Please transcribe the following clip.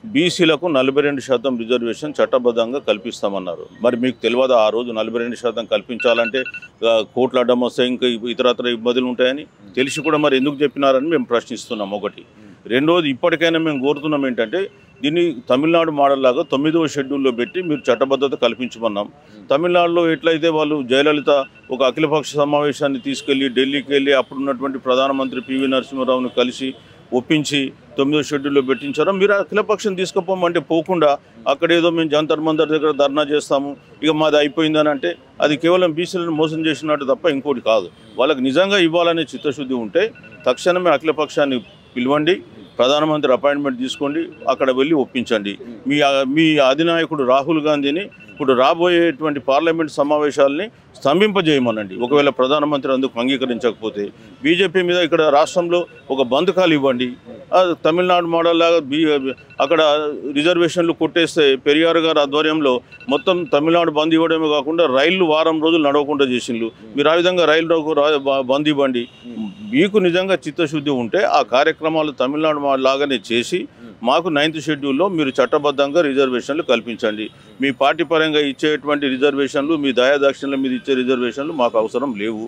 బీసీలకు 42% రిజర్వేషన్ చట్టబద్ధంగా కల్పిస్తామన్నారు. మరి మీకు తెలియదా ఆ రోజు 42% కల్పించాలంటే కోట్ల అడ్డం వస్తాయి, ఇంకా ఇతరత్ర ఇబ్బందులు ఉంటాయని తెలిసి కూడా మరి ఎందుకు చెప్పినారని మేము ప్రశ్నిస్తున్నాం. ఒకటి. రెండోది, ఇప్పటికైనా మేము కోరుతున్నాం ఏంటంటే దీన్ని తమిళనాడు మోడల్ లాగా 9వ షెడ్యూల్లో పెట్టి మీరు చట్టబద్ధత కల్పించమన్నాం. తమిళనాడులో ఎట్లయితే వాళ్ళు జయలలిత ఒక అఖిలపక్ష సమావేశాన్ని తీసుకెళ్ళి ఢిల్లీకి వెళ్ళి అప్పుడున్నటువంటి ప్రధానమంత్రి పివి నరసింహారావును కలిసి ఒప్పించి 9వ షెడ్యూల్లో పెట్టించారో మీరు అఖిలపక్షం తీసుకుపోమంటే పోకుండా అక్కడేదో మేము జంతర్ మంతర్ దగ్గర ధర్నా చేస్తాము, ఇక మాది అయిపోయిందని అంటే అది కేవలం బీసీలను మోసం చేసినట్టు తప్ప ఇంకోటి కాదు. వాళ్ళకి నిజంగా ఇవ్వాలనే చిత్తశుద్ధి ఉంటే తక్షణమే అఖిలపక్షాన్ని పిలవండి, ప్రధానమంత్రి అపాయింట్మెంట్ తీసుకోండి, అక్కడ వెళ్ళి ఒప్పించండి. మీ అధినాయకుడు రాహుల్ గాంధీని ఇప్పుడు రాబోయేటువంటి పార్లమెంట్ సమావేశాలని స్తంభింపజేయమనండి. ఒకవేళ ప్రధానమంత్రి అందుకు అంగీకరించకపోతే బీజేపీ మీద ఇక్కడ రాష్ట్రంలో ఒక బంధకాలు ఇవ్వండి. తమిళనాడు మోడల్ లాగా అక్కడ రిజర్వేషన్లు కొట్టేస్తే పెరియార్ గారి ఆధ్వర్యంలో మొత్తం తమిళనాడు బంద్ ఇవ్వడమే కాకుండా రైళ్లు వారం రోజులు నడవకుండా చేసిండ్రు. మీరు ఆ విధంగా రైలు బంద్ ఇవ్వండి. మీకు నిజంగా చిత్తశుద్ధి ఉంటే ఆ కార్యక్రమాలు తమిళనాడు లాగానే చేసి మాకు 9th షెడ్యూల్లో మీరు చట్టబద్ధంగా రిజర్వేషన్లు కల్పించండి. మీ పార్టీ పరంగా ఇచ్చేటువంటి రిజర్వేషన్లు, మీ దయాదాక్షిణ్యాల మీద ఇచ్చే రిజర్వేషన్లు మాకు అవసరం లేవు.